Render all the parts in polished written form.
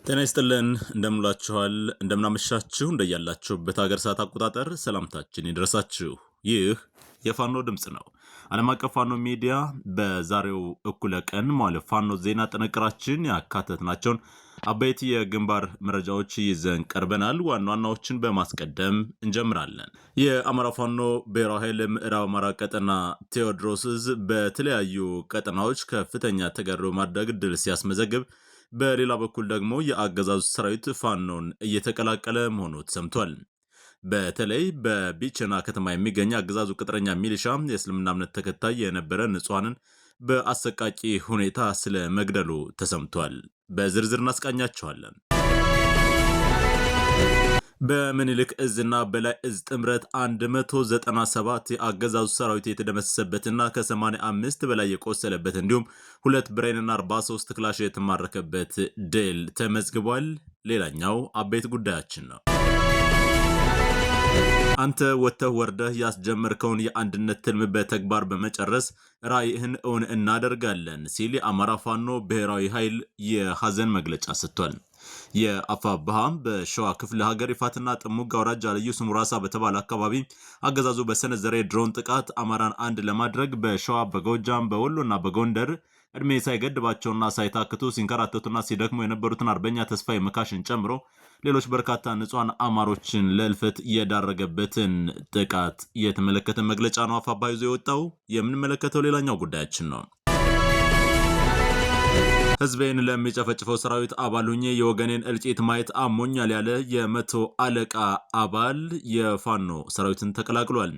ጤና ይስጥልን እንደምላችኋል እንደምናመሻችሁ እንደያላችሁበት ሀገር ሰዓት አቆጣጠር ሰላምታችን ይድረሳችሁ። ይህ የፋኖ ድምጽ ነው። ዓለም አቀፍ ፋኖ ሚዲያ በዛሬው እኩለ ቀን ማለት ፋኖ ዜና ጥንቅራችን ያካተትናቸውን አበይት የግንባር መረጃዎች ይዘን ቀርበናል። ዋና ዋናዎችን በማስቀደም እንጀምራለን። የአማራ ፋኖ ብሔራዊ ኃይል ምዕራብ አማራ ቀጠና ቴዎድሮስ ዕዝ በተለያዩ ቀጠናዎች ከፍተኛ ተጋድሎ ማድረግ ድል ሲያስመዘግብ፣ በሌላ በኩል ደግሞ የአገዛዙ ሰራዊት ፋኖን እየተቀላቀለ መሆኑ ተሰምቷል። በተለይ በቢቸና ከተማ የሚገኝ አገዛዙ ቅጥረኛ ሚሊሻ የእስልምና እምነት ተከታይ የነበረ ንጹሐንን በአሰቃቂ ሁኔታ ስለ መግደሉ ተሰምቷል። በዝርዝር እናስቃኛቸዋለን። በምኒልክ ዕዝና በላይ ዕዝ ጥምረት 197 የአገዛዙ ሰራዊት የተደመሰሰበትና ከ85 በላይ የቆሰለበት እንዲሁም 2 ብሬንና 43 ክላሽ የተማረከበት ድል ተመዝግቧል። ሌላኛው አበይት ጉዳያችን ነው። አንተ ወጥተህ ወርደህ ያስጀመርከውን የአንድነት ትልም በተግባር በመጨረስ ራዕይህን እውን እናደርጋለን ሲል የአማራ ፋኖ ብሔራዊ ኃይል የሐዘን መግለጫ ሰጥቷል። የአፋብኃ በሸዋ ክፍለ ሀገር ይፋትና ጥሙጋ አውራጃ ልዩ ስሙ ራሳ በተባለ አካባቢ አገዛዙ በሰነዘረ የድሮን ጥቃት አማራን አንድ ለማድረግ በሸዋ በጎጃም በወሎና በጎንደር እድሜ ሳይገድባቸውና ሳይታክቱ ሲንከራተቱና ሲደክሙ የነበሩትን አርበኛ ተስፋዬ መካሽን ጨምሮ ሌሎች በርካታ ንጹሃን አማሮችን ለእልፈት የዳረገበትን ጥቃት የተመለከተ መግለጫ ነው አፋብኃ ይዞ የወጣው። የምንመለከተው ሌላኛው ጉዳያችን ነው። ህዝቤን ለሚጨፈጭፈው ሰራዊት አባል ሁኜ የወገኔን እልቂት ማየት አሞኛል ያለ የመቶ አለቃ አባል የፋኖ ሰራዊትን ተቀላቅሏል።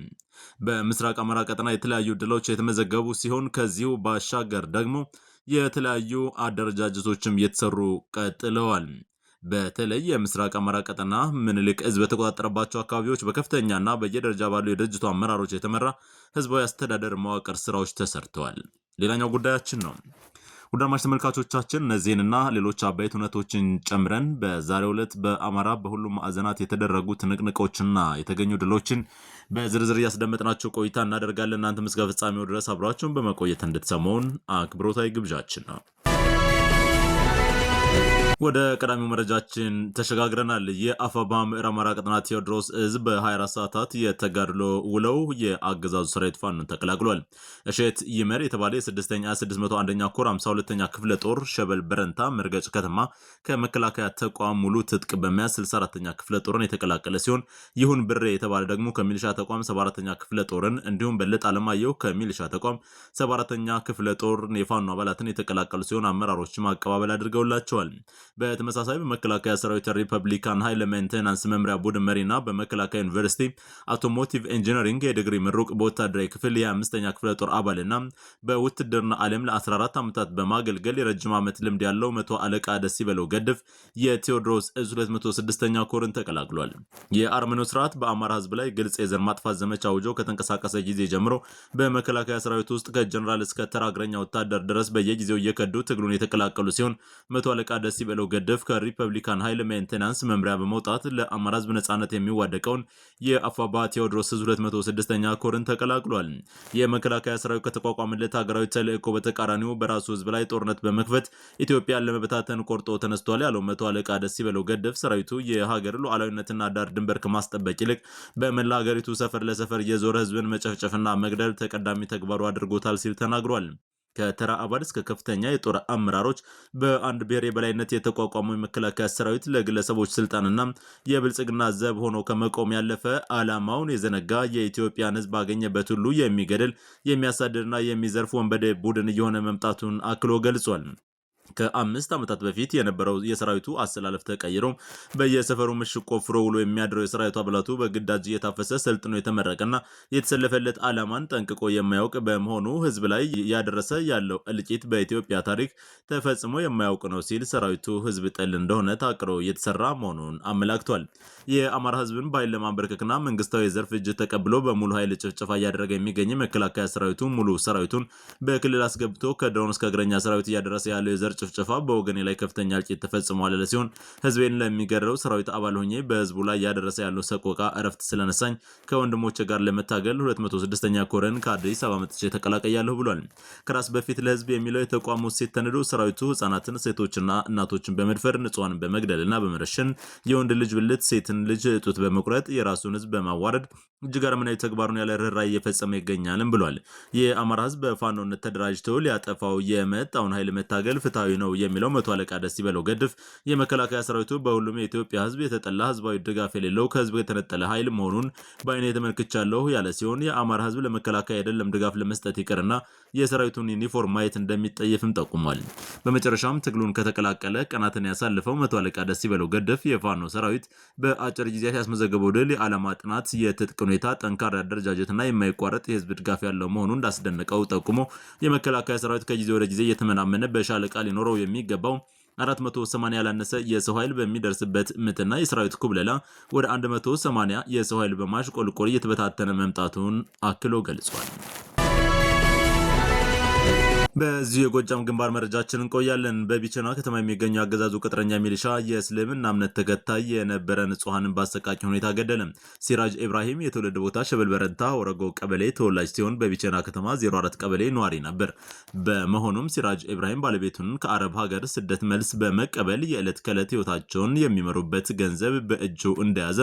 በምስራቅ አማራ ቀጠና የተለያዩ ድሎች የተመዘገቡ ሲሆን ከዚሁ ባሻገር ደግሞ የተለያዩ አደረጃጀቶችም የተሰሩ ቀጥለዋል። በተለይ የምስራቅ አማራ ቀጠና ምኒልክ ዕዝ በተቆጣጠረባቸው አካባቢዎች በከፍተኛና በየደረጃ ባሉ የድርጅቱ አመራሮች የተመራ ህዝባዊ አስተዳደር መዋቅር ስራዎች ተሰርተዋል። ሌላኛው ጉዳያችን ነው። ውድ አድማጭ ተመልካቾቻችን እነዚህንና ሌሎች አበይት እውነቶችን ጨምረን በዛሬው ዕለት በአማራ በሁሉም ማዕዘናት የተደረጉ ትንቅንቆችና የተገኙ ድሎችን በዝርዝር እያስደመጥናቸው ቆይታ እናደርጋለን። እናንተም እስከ ፍጻሜው ድረስ አብራችሁን በመቆየት እንድትሰሙን አክብሮታዊ ግብዣችን ነው። ወደ ቀዳሚው መረጃችን ተሸጋግረናል። የአፋብኃ ምዕራብ አማራ ቀጠና ቴዎድሮስ ዕዝ በ24 ሰዓታት የተጋድሎ ውለው የአገዛዙ ሰራዊት ፋኖን ተቀላቅሏል። እሸት ይመር የተባለ የ6ኛ 601ኛ ኮር 52ኛ ክፍለ ጦር ሸበል በረንታ መርገጭ ከተማ ከመከላከያ ተቋም ሙሉ ትጥቅ በመያዝ 64ኛ ክፍለ ጦርን የተቀላቀለ ሲሆን ይሁን ብሬ የተባለ ደግሞ ከሚሊሻ ተቋም 74ኛ ክፍለ ጦርን እንዲሁም በለጥ አለማየሁ ከሚሊሻ ተቋም 74ኛ ክፍለ ጦር የፋኖ አባላትን የተቀላቀሉ ሲሆን አመራሮችም አቀባበል አድርገውላቸዋል። በተመሳሳይ በመከላከያ ሰራዊት ሪፐብሊካን ኃይል ሜንቴናንስ መምሪያ ቡድን መሪና በመከላከያ ዩኒቨርሲቲ አውቶሞቲቭ ኢንጂነሪንግ የዲግሪ ምሩቅ በወታደራዊ ክፍል የ5ኛ ክፍለ ጦር አባልና በውትድርና ዓለም ለ14 ዓመታት በማገልገል የረጅም ዓመት ልምድ ያለው መቶ አለቃ ደስ ይበለው ገድፍ የቴዎድሮስ ዕዝ 206ኛ ኮርን ተቀላቅሏል። የአርመኖ ስርዓት በአማራ ህዝብ ላይ ግልጽ የዘር ማጥፋት ዘመቻ አውጆ ከተንቀሳቀሰ ጊዜ ጀምሮ በመከላከያ ሰራዊት ውስጥ ከጀነራል እስከ ተራ እግረኛ ወታደር ድረስ በየጊዜው እየከዱ ትግሉን የተቀላቀሉ ሲሆን መቶ አለቃ ደስ ይበለው ገድፍ ከሪፐብሊካን ኃይል ሜንቴናንስ መምሪያ በመውጣት ለአማራ ህዝብ ነጻነት የሚዋደቀውን የአፋብኃ ቴዎድሮስ ዕዝ 206ኛ ኮርን ተቀላቅሏል። የመከላከያ ሰራዊት ከተቋቋመለት ሀገራዊ ተልእኮ በተቃራኒው በራሱ ህዝብ ላይ ጦርነት በመክፈት ኢትዮጵያን ለመበታተን ቆርጦ ተነስቷል ያለው መቶ አለቃ ደስ ይበለው ገድፍ ሰራዊቱ የሀገር ሉዓላዊነትና ዳር ድንበር ከማስጠበቅ ይልቅ በመላ ሀገሪቱ ሰፈር ለሰፈር የዞረ ህዝብን መጨፍጨፍና መግደል ተቀዳሚ ተግባሩ አድርጎታል ሲል ተናግሯል። ከተራ አባል እስከ ከፍተኛ የጦር አመራሮች በአንድ ብሔር የበላይነት የተቋቋመው የመከላከያ ሰራዊት ለግለሰቦች ስልጣንና የብልጽግና ዘብ ሆኖ ከመቆም ያለፈ ዓላማውን የዘነጋ የኢትዮጵያን ህዝብ ባገኘበት ሁሉ የሚገድል የሚያሳድድና የሚዘርፍ ወንበዴ ቡድን እየሆነ መምጣቱን አክሎ ገልጿል። ከ5 ዓመታት በፊት የነበረው የሰራዊቱ አሰላለፍ ተቀይሮ በየሰፈሩ ምሽግ ቆፍሮ ውሎ የሚያድረው የሰራዊቱ አባላቱ በግዳጅ እየታፈሰ ሰልጥኖ የተመረቀና የተሰለፈለት ዓላማን ጠንቅቆ የማያውቅ በመሆኑ ህዝብ ላይ ያደረሰ ያለው እልቂት በኢትዮጵያ ታሪክ ተፈጽሞ የማያውቅ ነው ሲል ሰራዊቱ ህዝብ ጠል እንደሆነ ታቅሮ እየተሰራ መሆኑን አመላክቷል። የአማራ ህዝብን በኃይል ለማንበርከክና መንግስታዊ የዘርፍ እጅ ተቀብሎ በሙሉ ኃይል ጭፍጨፋ እያደረገ የሚገኝ መከላከያ ሰራዊቱ ሙሉ ሰራዊቱን በክልል አስገብቶ ከድሮን እስከ እግረኛ ሰራዊት እያደረሰ ያለው የዘር ጭፍጨፋ በወገኔ ላይ ከፍተኛ እልቂት ተፈጽሟል ያለ ሲሆን ህዝቤን ለሚገድለው ሰራዊት አባል ሆኜ በህዝቡ ላይ ያደረሰ ያለው ሰቆቃ እረፍት ስለነሳኝ ከወንድሞቼ ጋር ለመታገል 206ኛ ኮረን ከአዲስ አበባ መጥቼ ተቀላቀያለሁ ብሏል። ከራስ በፊት ለህዝብ የሚለው የተቋሙ ሴት ተንዶ ሰራዊቱ ህጻናትን፣ ሴቶችና እናቶችን በመድፈር ንጹሃንን በመግደልና በመረሸን የወንድ ልጅ ብልት፣ ሴትን ልጅ ጡት በመቁረጥ የራሱን ህዝብ በማዋረድ እጅግ አረመኔያዊ ተግባሩን ያለ ርኅራኄ እየፈጸመ ይገኛልም ብሏል። የአማራ ህዝብ በፋኖነት ተደራጅቶ ሊያጠፋው የመጣውን ኃይል መታገል ፍትሐዊ ነው የሚለው መቶ አለቃ ደስ ይበለው ገድፍ የመከላከያ ሰራዊቱ በሁሉም የኢትዮጵያ ህዝብ የተጠላ ህዝባዊ ድጋፍ የሌለው ከህዝብ የተነጠለ ኃይል መሆኑን በአይኔ ተመልክቻለሁ ያለ ሲሆን የአማራ ህዝብ ለመከላከያ አይደለም ድጋፍ ለመስጠት ይቅርና የሰራዊቱን ዩኒፎርም ማየት እንደሚጠየፍም ጠቁሟል። በመጨረሻም ትግሉን ከተቀላቀለ ቀናትን ያሳልፈው መቶ አለቃ ደስ ይበለው ገድፍ የፋኖ ሰራዊት በአጭር ጊዜያት ያስመዘገበው ድል የዓላማ ጥናት፣ የትጥቅ ሁኔታ፣ ጠንካራ አደረጃጀትና የማይቋረጥ የህዝብ ድጋፍ ያለው መሆኑን እንዳስደነቀው ጠቁሞ የመከላከያ ሰራዊት ከጊዜ ወደ ጊዜ እየተመናመነ በሻለቃ ሊኖረው የሚገባው 480 ያላነሰ የሰው ኃይል በሚደርስበት ምትና የሰራዊት ኩብለላ ወደ 180 የሰው ኃይል በማሽቆልቆል እየተበታተነ መምጣቱን አክሎ ገልጿል። በዚህ የጎጃም ግንባር መረጃችን እንቆያለን። በቢቸና ከተማ የሚገኘው አገዛዙ ቅጥረኛ ሚሊሻ የእስልምና እምነት ተከታይ የነበረ ንጹሐንን በአሰቃቂ ሁኔታ ገደለ። ሲራጅ ኢብራሂም የትውልድ ቦታ ሸበል በረንታ ወረጎ ቀበሌ ተወላጅ ሲሆን በቢቸና ከተማ 04 ቀበሌ ነዋሪ ነበር። በመሆኑም ሲራጅ ኢብራሂም ባለቤቱን ከአረብ ሀገር ስደት መልስ በመቀበል የዕለት ከዕለት ህይወታቸውን የሚመሩበት ገንዘብ በእጁ እንደያዘ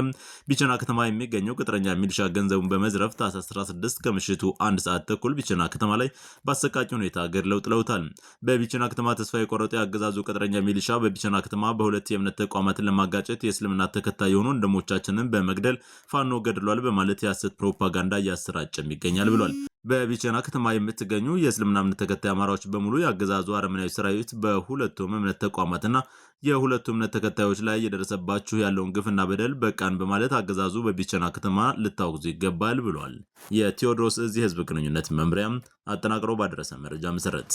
ቢቸና ከተማ የሚገኘው ቅጥረኛ ሚሊሻ ገንዘቡን በመዝረፍ ታህሳስ 16 ከምሽቱ 1 ሰዓት ተኩል ቢቸና ከተማ ላይ በአሰቃቂ ሁኔታ ገድለው ጥለውታል። በቢቸና ከተማ ተስፋ የቆረጠ የአገዛዙ ቅጥረኛ ሚሊሻ በቢቸና ከተማ በሁለት የእምነት ተቋማትን ለማጋጨት የእስልምና ተከታይ የሆኑ ወንድሞቻችንን በመግደል ፋኖ ገድሏል በማለት የሐሰት ፕሮፓጋንዳ እያሰራጨም ይገኛል ብሏል። በቢቸና ከተማ የምትገኙ የእስልምና እምነት ተከታይ አማራዎች በሙሉ የአገዛዙ አረመናዊ ሰራዊት በሁለቱም እምነት ተቋማትና የሁለቱ እምነት ተከታዮች ላይ እየደረሰባችሁ ያለውን ግፍና በደል በቃን በማለት አገዛዙ በቢቸና ከተማ ልታወግዙ ይገባል ብሏል። የቴዎድሮስ እዝ የህዝብ ግንኙነት መምሪያም አጠናቅሮ ባደረሰ መረጃ መሰረት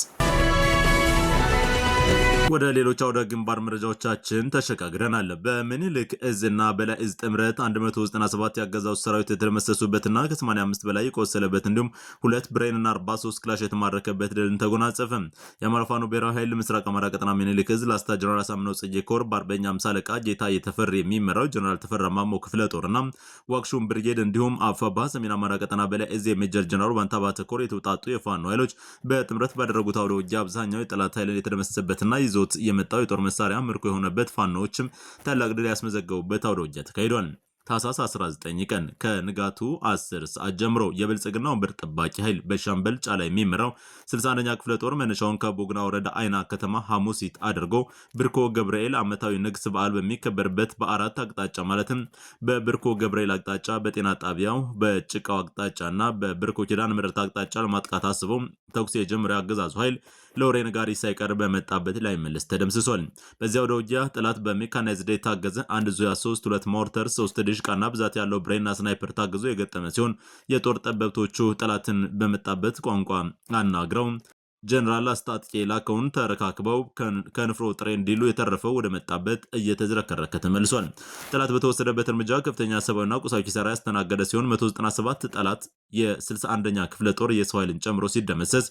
ወደ ሌሎች አውደ ግንባር መረጃዎቻችን ተሸጋግረናል። በምኒልክ እዝና በላይ እዝ ጥምረት 197 ያገዛዙ ሰራዊት የተደመሰሱበትና ከ85 በላይ የቆሰለበት እንዲሁም 2 ብሬንና 43 ክላሽ የተማረከበት ድልን ተጎናጸፈ። የአማራ ፋኖ ብሔራዊ ኃይል ምስራቅ አማራ ቀጠና ምኒልክ እዝ ላስታ ጀነራል አሳምነው ጽጌ ኮር በአርበኛ 50 አለቃ ጌታ የተፈሪ የሚመራው ጀነራል ተፈራ ማሞ ክፍለ ጦርና ዋክሹም ብርጌድ እንዲሁም አፋባ ሰሜን አማራ ቀጠና በላይ እዝ የሜጀር ጀነራል ባንታባተ ኮር የተውጣጡ የፋኖ ኃይሎች በጥምረት ባደረጉት አውደ ውጊያ አብዛኛው የጠላት ኃይልን የተደመሰሰበትና ይዞት የመጣው የጦር መሳሪያ ምርኮ የሆነበት ፋኖዎችም ታላቅ ድል ያስመዘገቡበት አውደ ውጊያ ተካሂዷል። ታህሳስ 19 ቀን ከንጋቱ 10 ሰዓት ጀምሮ የብልጽግና ወንበር ጠባቂ ኃይል በሻምበል ጫላ የሚመራው 61ኛ ክፍለ ጦር መነሻውን ከቦግና ወረዳ አይና ከተማ ሐሙሲት አድርጎ ብርኮ ገብርኤል ዓመታዊ ንግስ በዓል በሚከበርበት በአራት አቅጣጫ ማለትም በብርኮ ገብርኤል አቅጣጫ፣ በጤና ጣቢያው፣ በጭቃው አቅጣጫና በብርኮ ኪዳን ምሕረት አቅጣጫ ለማጥቃት አስበው ተኩስ የጀመረው አገዛዙ ኃይል ለወሬ ነጋሪ ሳይቀር በመጣበት ላይ መለስ ተደምስሷል። በዚያው ደውጊያ ጠላት በሜካናይዝድ የታገዘ 1 ዙ 23 2 ሞርተር 3 ድሽቃና ብዛት ያለው ብሬንና ስናይፐር ታግዞ የገጠመ ሲሆን የጦር ጠበብቶቹ ጠላትን በመጣበት ቋንቋ አናግረው ጀነራል አስታጥቄ ላከውን ተረካክበው ከንፍሮ ጥሬ እንዲሉ የተረፈው ወደ መጣበት እየተዝረከረከ ተመልሷል። ጠላት በተወሰደበት እርምጃ ከፍተኛ ሰብአዊና ቁሳዊ ኪሳራ ያስተናገደ ሲሆን 197 ጠላት የ61ኛ ክፍለ ጦር የሰው ኃይልን ጨምሮ ሲደመሰስ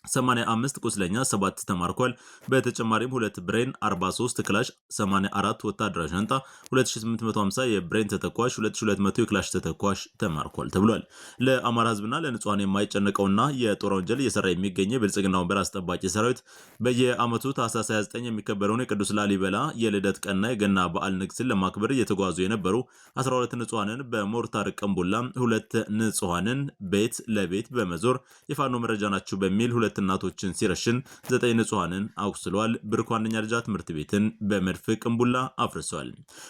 85 ቁስለኛ 7 ተማርኳል። በተጨማሪም 2 ብሬን 43 ክላሽ 84 ወታደራዊ ሻንጣ 2850 የብሬን ተተኳሽ 2200 የክላሽ ተተኳሽ ተማርኳል ተብሏል። ለአማራ ህዝብና ለንጹሃን የማይጨነቀውና የጦር ወንጀል እየሰራ የሚገኘው የብልጽግና ወንበር አስጠባቂ ሰራዊት በየአመቱ ታህሳስ 29 የሚከበረውን የቅዱስ ላሊበላ የልደት ቀንና የገና በዓል ንግስን ለማክበር እየተጓዙ የነበሩ 12 ንጹሃንን በሞርታር ቅንቡላ 2 ንጹሃንን ቤት ለቤት በመዞር የፋኖ መረጃ ናቸው በሚል እናቶችን ሲረሽን 9 ንጹሃንን አቁስሏል። ብርኮ አንደኛ ደረጃ ትምህርት ቤትን በመድፍ ቅንቡላ አፍርሷል።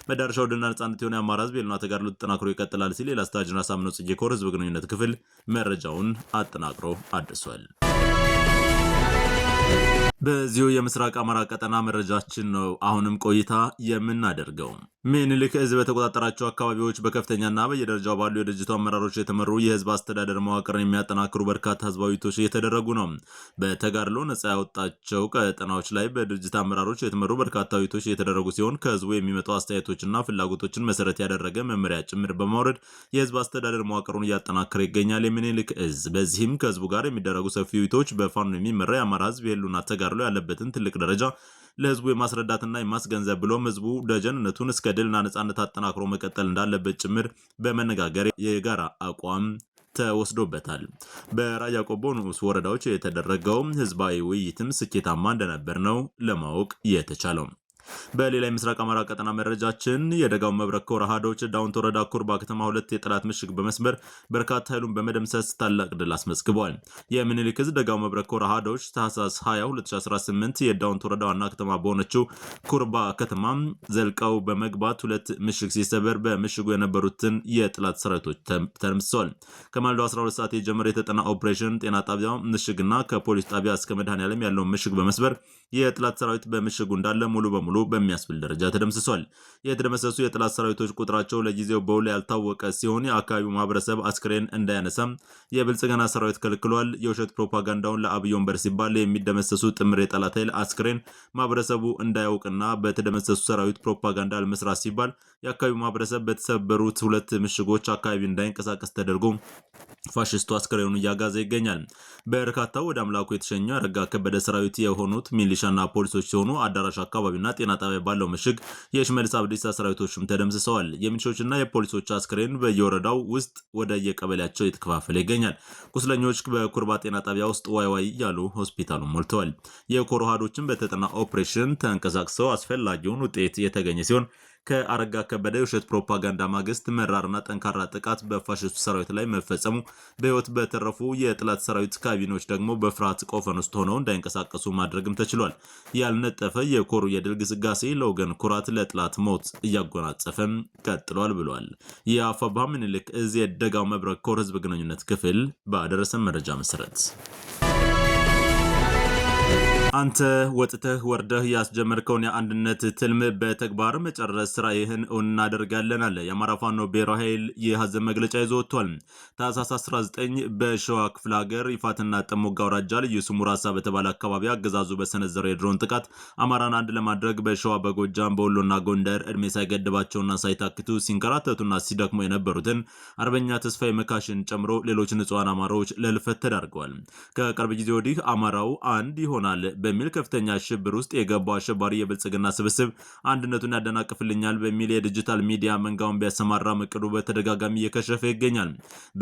መዳረሻው ድልና ነጻነት የሆነ የአማራ ህዝብ የሉና ተጋድሎ ተጠናክሮ ይቀጥላል ሲል የላስታ ጀነራል አሳምነው ጽጌ ኮር ህዝብ ግንኙነት ክፍል መረጃውን አጠናቅሮ አድርሷል። በዚሁ የምስራቅ አማራ ቀጠና መረጃችን ነው አሁንም ቆይታ የምናደርገው። ምኒልክ እዝ በተቆጣጠራቸው አካባቢዎች በከፍተኛና በየደረጃው ባሉ የድርጅቱ አመራሮች የተመሩ የህዝብ አስተዳደር መዋቅርን የሚያጠናክሩ በርካታ ህዝባዊ ውይይቶች እየተደረጉ ነው። በተጋድሎ ነጻ ያወጣቸው ቀጠናዎች ላይ በድርጅት አመራሮች የተመሩ በርካታ ውይይቶች እየተደረጉ ሲሆን ከህዝቡ የሚመጡ አስተያየቶችና ፍላጎቶችን መሰረት ያደረገ መመሪያ ጭምር በማውረድ የህዝብ አስተዳደር መዋቅሩን እያጠናከረ ይገኛል። የምኒልክ እዝ በዚህም ከህዝቡ ጋር የሚደረጉ ሰፊ ውይይቶች በፋኖ የሚመራ የአማራ ህዝብ የህልውና ተጋድሎ ተጋድሎ ያለበትን ትልቅ ደረጃ ለህዝቡ የማስረዳትና የማስገንዘብ ብሎም ህዝቡ ደጀንነቱን እስከ ድልና ነጻነት አጠናክሮ መቀጠል እንዳለበት ጭምር በመነጋገር የጋራ አቋም ተወስዶበታል። በራያ ቆቦ ንዑስ ወረዳዎች የተደረገው ህዝባዊ ውይይትም ስኬታማ እንደነበር ነው ለማወቅ የተቻለው። በሌላ የምስራቅ አማራ ቀጠና መረጃችን የደጋው መብረቅ ኮር አሃዶች ዳውንት ወረዳ ኩርባ ከተማ 2 የጠላት ምሽግ በመስበር በርካታ ኃይሉን በመደምሰስ ታላቅ ድል አስመዝግበዋል። የምኒልክ ዕዝ ደጋው መብረቅ ኮር አሃዶች ታህሳስ 20 2018 የዳውንት ወረዳ ዋና ከተማ በሆነችው ኩርባ ከተማ ዘልቀው በመግባት 2 ምሽግ ሲሰበር በምሽጉ የነበሩትን የጠላት ሰራዊቶች ተደምስሰዋል። ከማለዳው 12 ሰዓት የጀመረ የተጠና ኦፕሬሽን ጤና ጣቢያ ምሽግና ከፖሊስ ጣቢያ እስከ መድኃኔዓለም ያለውን ምሽግ በመስበር የጠላት ሰራዊት በምሽጉ እንዳለ ሙሉ በሙሉ በሚያስብል ደረጃ ተደምስሷል። የተደመሰሱ የጠላት ሰራዊቶች ቁጥራቸው ለጊዜው በውል ያልታወቀ ሲሆን የአካባቢው ማህበረሰብ አስክሬን እንዳያነሳም የብልጽግና ሰራዊት ከልክሏል። የውሸት ፕሮፓጋንዳውን ለአብይ ወንበር ሲባል የሚደመሰሱ ጥምር የጠላት ኃይል አስክሬን ማህበረሰቡ እንዳያውቅና በተደመሰሱ ሰራዊት ፕሮፓጋንዳ ለመስራት ሲባል የአካባቢው ማህበረሰብ በተሰበሩት 2 ምሽጎች አካባቢ እንዳይንቀሳቀስ ተደርጎ ፋሽስቱ አስክሬኑን እያጋዘ ይገኛል። በርካታው ወደ አምላኩ የተሸኙ አረጋ ከበደ ሰራዊት የሆኑት ሚሊሻና ፖሊሶች ሲሆኑ አዳራሽ አካባቢና ጤና ጣቢያ ባለው ምሽግ የሽመልስ አብዲሳ ሰራዊቶችም ተደምስሰዋል። የሚሊሾችና የፖሊሶች አስክሬን በየወረዳው ውስጥ ወደ የቀበሌያቸው የተከፋፈለ ይገኛል። ቁስለኞች በኩርባ ጤና ጣቢያ ውስጥ ዋይ ዋይ እያሉ ሆስፒታሉን ሞልተዋል። የኮር አሃዶችን በተጠና ኦፕሬሽን ተንቀሳቅሰው አስፈላጊውን ውጤት የተገኘ ሲሆን ከአረጋ ከበደ የውሸት ፕሮፓጋንዳ ማግስት መራርና ጠንካራ ጥቃት በፋሽስቱ ሰራዊት ላይ መፈጸሙ በህይወት በተረፉ የጠላት ሰራዊት ካቢኖች ደግሞ በፍርሃት ቆፈን ውስጥ ሆነው እንዳይንቀሳቀሱ ማድረግም ተችሏል። ያልነጠፈ የኮሩ የድል ግስጋሴ ለወገን ኩራት፣ ለጠላት ሞት እያጎናጸፈም ቀጥሏል ብሏል። የአፋብኃ ምኒልክ ዕዝ የደጋው መብረቅ ኮር ህዝብ ግንኙነት ክፍል ባደረሰን መረጃ መሰረት አንተ ወጥተህ ወርደህ ያስጀመርከውን የአንድነት ትልም በተግባር መጨረስ ስራዬን እናደርጋለን አለ የአማራ ፋኖ ብሔራዊ ኃይል የሐዘን መግለጫ ይዞ ወጥቷል። ታህሳስ 19 በሸዋ ክፍለ ሀገር ይፋትና ጥሙጋ አውራጃ ልዩ ስሙ ራሳ በተባለ አካባቢ አገዛዙ በሰነዘረው የድሮን ጥቃት አማራን አንድ ለማድረግ በሸዋ በጎጃም በወሎና ጎንደር እድሜ ሳይገድባቸውና ሳይታክቱ ሲንከራተቱና ሲደክሙ የነበሩትን አርበኛ ተስፋዬ መካሽን ጨምሮ ሌሎች ንጹሃን አማራዎች ለልፈት ተዳርገዋል። ከቅርብ ጊዜ ወዲህ አማራው አንድ ይሆናል በሚል ከፍተኛ ሽብር ውስጥ የገባው አሸባሪ የብልጽግና ስብስብ አንድነቱን ያደናቅፍልኛል በሚል የዲጂታል ሚዲያ መንጋውን ቢያሰማራ እቅዱ በተደጋጋሚ እየከሸፈ ይገኛል።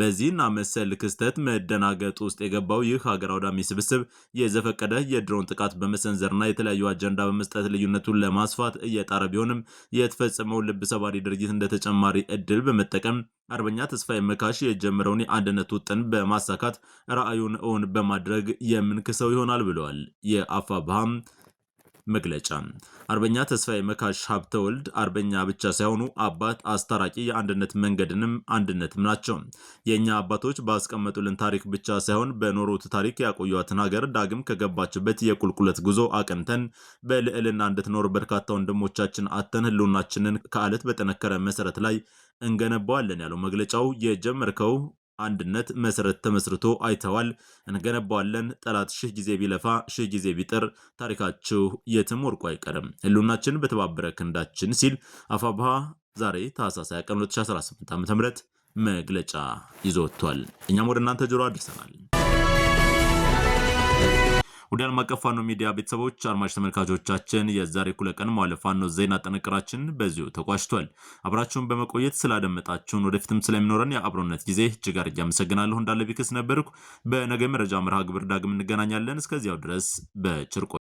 በዚህና መሰል ክስተት መደናገጥ ውስጥ የገባው ይህ ሀገር አውዳሚ ስብስብ የዘፈቀደ የድሮን ጥቃት በመሰንዘርና የተለያዩ አጀንዳ በመስጠት ልዩነቱን ለማስፋት እየጣረ ቢሆንም የተፈጸመው ልብ ሰባሪ ድርጊት እንደ ተጨማሪ እድል በመጠቀም አርበኛ ተስፋዬ መካሽ የጀመረውን የአንድነት ውጥን በማሳካት ራዕዩን እውን በማድረግ የምንክሰው ይሆናል ብለዋል። የአፋብኃ መግለጫ አርበኛ ተስፋዬ መካሽ ሀብተወልድ አርበኛ ብቻ ሳይሆኑ አባት፣ አስታራቂ፣ የአንድነት መንገድንም አንድነትም ናቸው። የእኛ አባቶች ባስቀመጡልን ታሪክ ብቻ ሳይሆን በኖሩት ታሪክ ያቆዩትን ሀገር ዳግም ከገባችበት የቁልቁለት ጉዞ አቅንተን በልዕልና እንድትኖር በርካታ ወንድሞቻችን አተን ህልውናችንን ከአለት በጠነከረ መሰረት ላይ እንገነባዋለን ያለው መግለጫው የጀመርከው አንድነት መሰረት ተመስርቶ አይተዋል፣ እንገነባዋለን። ጠላት 1000 ጊዜ ቢለፋ 1000 ጊዜ ቢጥር ታሪካችሁ የትም ወርቁ አይቀርም፣ ህልውናችን በተባበረ ክንዳችን ሲል አፋብኃ ዛሬ ታህሳስ 20 ቀን 2018 ዓ.ም መግለጫ ይዞ ወጥቷል። እኛም ወደ እናንተ ጆሮ አድርሰናል። ወደ ዓለም አቀፍ ፋኖ ሚዲያ ቤተሰቦች አድማጭ ተመልካቾቻችን የዛሬ እኩለ ቀን መዋዕለ ፋኖ ዜና ጥንቅራችን በዚሁ ተቋጭቷል። አብራችሁን በመቆየት ስላደመጣችሁን ወደፊትም ስለሚኖረን የአብሮነት ጊዜ እጅግ አድርጌ አመሰግናለሁ። እንዳለ ቢክስ ነበርኩ። በነገ መረጃ መርሃ ግብር ዳግም እንገናኛለን። እስከዚያው ድረስ በቸር ቆዩ።